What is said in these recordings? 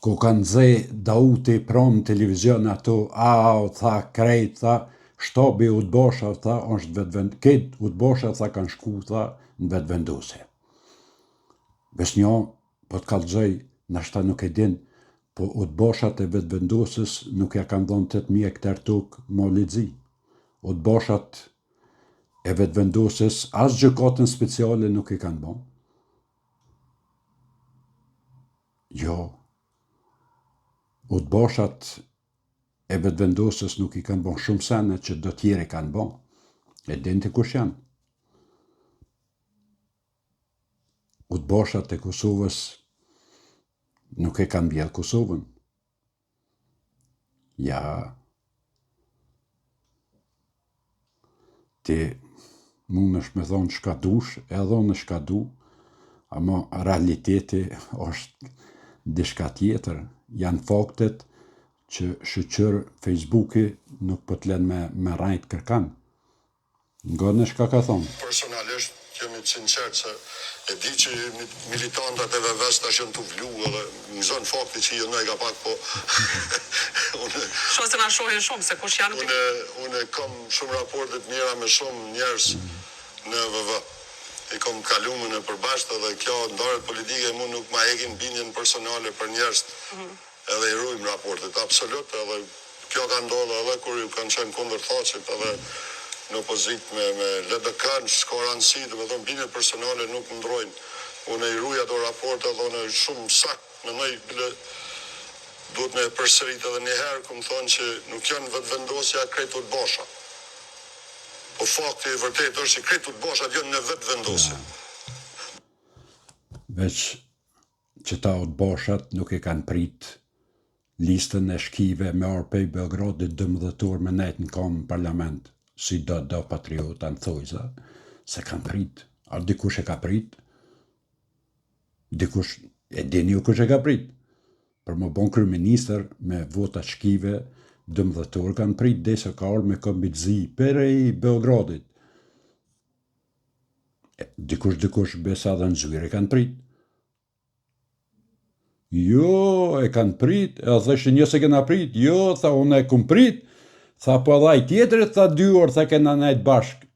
ku kanë dze Dauti prom televizion ato, tha krejt, tha, shtabi Utbosha, tha, është këtë Utbosha, tha, kanë shku, tha, në vetëvendosje. Besnjo, po të kallëzoj, nashta nuk e din, po Utboshat e vetëvendosjes nuk ja kanë dhënë 8.000 hektar tokë më lexi. Utboshat e vetëvendosjes as gjykatën speciale nuk i kanë bën. Jo. Utboshat e vetëvendosjes nuk i kanë bën shumë sene që do tjerë kanë bën. E din të kush janë. Utboshat e Kosovës nuk e kanë bjellë Kosovën. Ja, ti mund është me thonë shka dush, edhe në shka du, ama realiteti është dishka tjetër. Janë faktet që shëqër Facebooki nuk po t'len me rajt kërkan. Nga në shka ka thonë. Personalisht, jemi të sinqert se e di që militantat e VVS të shënë të vlu edhe në zonë fakti që jo në e ka pak, po Shoh se na shohin shumë se kush janë. Unë kam shumë raportet mira me shumë njerëz në VV. I kam kaluar në përbashkët edhe kjo ndarjet politike mu nuk ma hekin bindjen personale për njerëz. Edhe i ruajm raportet absolut, edhe kjo ka ndodhur edhe kur ju kanë qenë kundër thoçit edhe në opozit me LDK-n, s'ka rëndësi, domethënë bindjet personale nuk ndrojnë. Unë i ruaj ato raporte edhe unë shumë sakt, mendoj bile duhet me përsërit edhe një herë, ku më thonë që nuk janë vetëvendosja krejt Utbosha. Po fakti i vërtet është që krejt Utboshat janë në vetëvendosje. Veç që ta Utboshat nuk e kanë prit listën e shkive me orë pej Beogradit 12 orë me nejtë në kam parlament, si do patriota në thojza, se kanë prit. A dikush e ka prit? Dikush, e dini ju kush e ka prit? Për më bon kryeministër me vota shkive 12 orë kanë prit dhe se ka orë me kombitzi për e i Beogradit. Dikush besa dhe në zyre kanë prit. Jo, e kanë prit, e thëshë një se kena prit, jo, tha unë e kum prit, tha po dhaj tjetërit, tha 2 orë, tha kena nejtë bashkë.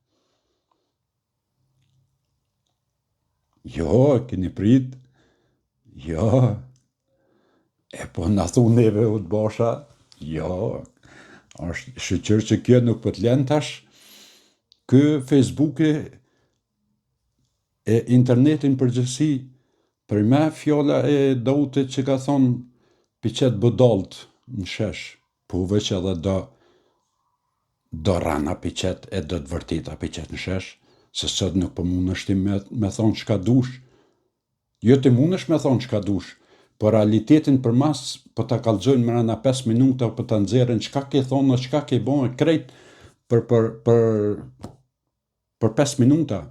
Jo, keni prit, jo, e po në thu neve Utbosha, jo, është shëqër që kjo nuk për t'len tash, kë Facebooki e internetin përgjësi, për me fjalla e Dautit që ka thonë piqet budalt në shesh, po veç edhe do rana piqet e do të vërtita piqet në shesh, se sot nuk po mund është me thonë qka dush. Jo të mund është me thonë qka dush, por realitetin për mas po ta kalzojnë më rana 5 minuta, po ta nxerën qka ke thonë, qka ke bojnë, krejt për 5 minuta.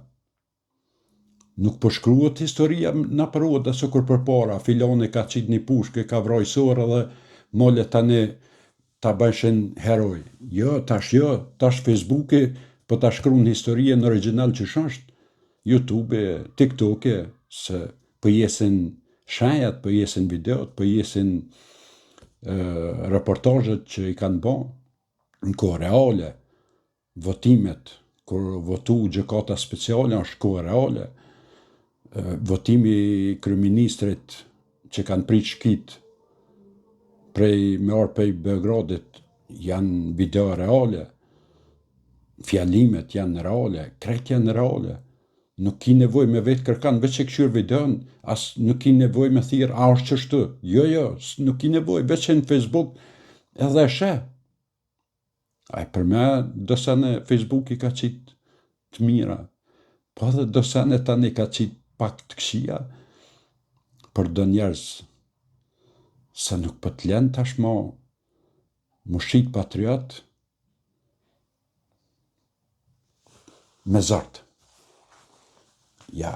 Nuk po shkruhet historia na përruhet asë kur për para, filoni ka qit një pushke, ka vrojësor edhe mole tani ta bëshin heroj. Jo, tash Facebooki po ta shkruan historie në original që është, YouTube, TikTok, se po jesin shenjat, po jesin videot, po jesin reportajet që i kanë bon, në kohë reale, votimet, kur votu gjykata speciale, është kohë reale, votimi kryeministrit që kanë prit shkit prej me orë prej Beogradit janë video reale, fjalimet janë reale, krejt janë reale. Nuk ki nevoj me vetë kërkan, veç e këshur videon, as nuk ki nevoj me thirë, a është qështu? Jo, nuk ki nevoj, veç e në Facebook edhe shë. Aj për me, dosane Facebook i ka qitë të mira, po edhe dosane tani ka qitë pak të këshia, për do njerëz, se nuk për të len tashmo më shqit patriot me zartë. Ja,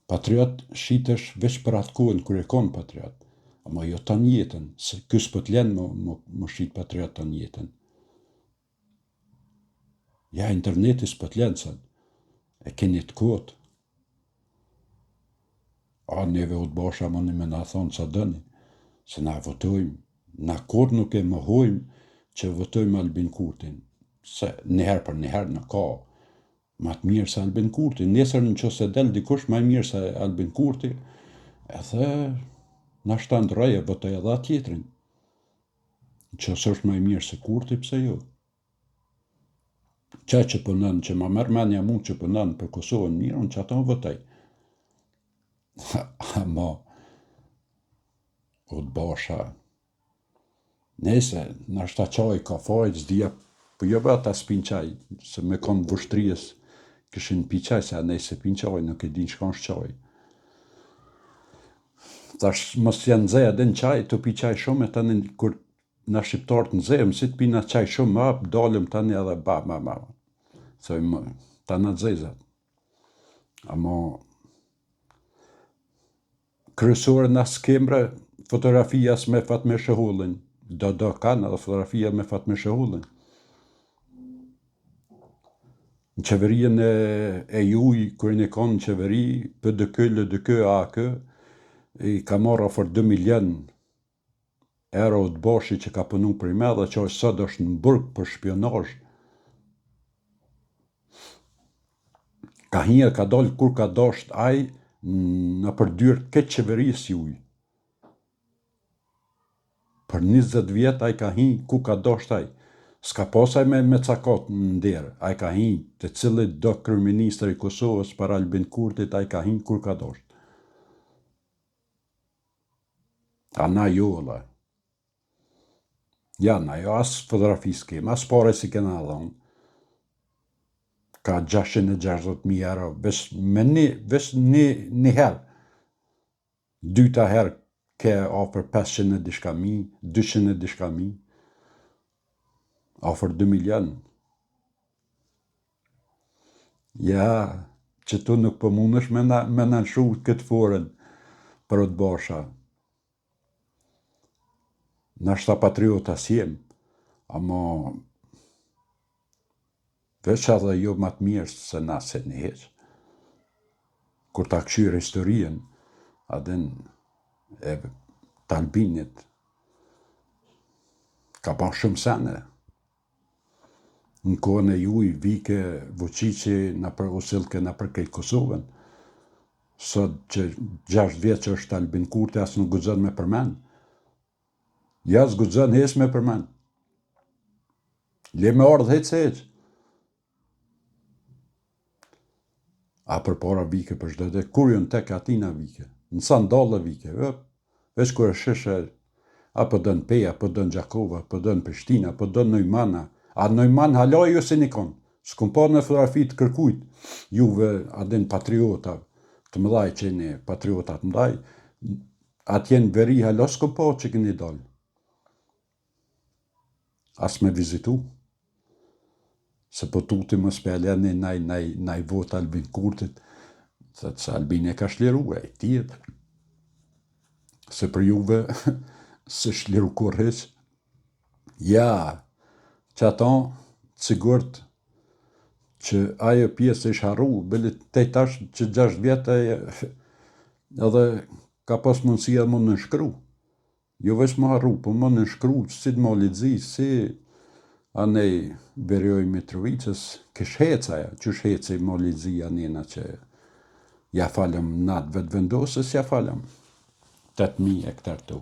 patriot shqitesh veç për atë kohën kër e konë patriot, ama jo të njetën, se kësë për të len më shqit patriot të njetën. Ja, internetis për të len, e keni të kohët. A neve u të basha më me na thonë sa dëni, se na votojmë, na kur nuk e mohojmë që votojmë Albin Kurtin, se njëherë për njëherë në ka ma të mirë se Albin Kurti, nesër në që se del dikush ma mirë se Albin Kurti, edhe na shtanë rëje votoj edhe tjetrin, që së është ma mirë se Kurti, pse jo? Qaj që pënën, që ma merë menja mu që pënën për Kosovën mirë, unë që ato më votoj. Ama, u të basha, nese, në ashta qaj, kafaj, zdia, po jo bërë ta s'pin qaj, se me konë vështrijës, këshin pi qaj, se a nese pin qaj, nuk e din shkan shqaj. Tash, mos janë nëzej edhe në qaj, të pi qaj shumë, e tani, kur na shqiptarët nëzejmë, si të pina qaj shumë, dalëm tani edhe ba. Thojmë, ta në nëzejzat. Ama, kryesore në skembre, fotografijas me Fatme Shehullin, do kanë edhe fotografia me Fatme Shehullin. Në qeverien e juj, kërën e kanë në qeveri, PDK, LDK, AK, i ka marrë ofër 2 milion euro të bashi që ka punu për i me, dhe që sot është në burg për shpionazh. Ka hinje, ka dalë kur ka dasht aj në përdyrë këtë qeverisë juj. Për 20 vjetë aj ka hinjë ku ka dasht aj. Ska pasaj me cakat në nderë. Aj ka hinjë të cilit do kryeministër i Kosovës për Albin Kurtit, aj ka hinjë kur ka dasht. A na jo, la. Ja, na jo, as fotografi s'kem, as pare si kena dhonë. Ka 660.000 euro, vesh një herë. Dyta herë ke ofër 500 e dishka mi, 200 e dishka mi. Ofër 2 milion. Ja, që tu nuk për mundësh me në shu këtë forën për o të basha. Nashta patriota s'jem, ama veç edhe jo ma të mirë se na se një heq. Kur ta këshyrë historien, adin e të Albinit, ka ban shumë sene. Në kohën e juj, vike Vučići në për usilke në për kejtë Kosovën. Sot që 6 vjetë që është Albin Kurti, asë nuk gudzon me përmen. Ja, s'gudzon hes me përmen. Le me ardhë hec heq. A për para vike për shdete, kur jënë tek atina vike, në sandale vike, veç kur e sheshe, a për dënë Peja, për dënë Gjakova, për dënë Prishtina, për dënë Neumana, a Neumann halaj jo se nikon, s'kum pa në fotografi të kërkujt, juve adin patriota të mëdaj që një patriotat mëdaj, atjen veri halo s'kum pa që këni dalë. As me vizitu. Se po tuti më spjalleni naj vot Albin Kurtit, se Albin e ka shliru, e tjetër. Se për juve, se shliru kur heq. Ja, që ato, sigurt, që ajo pjesë ish harru, bëllit te tash që 6 vjetë edhe ka pas mundësia më nënshkru. Jo veç më harru, po më nënshkru, si të më lidzi, si anej Berjoj Mitrovicës, kësh hecaja, qësh heci më lidzi anena që ja falem natë vetë vendosës, ja falem 8.000 hektar tu.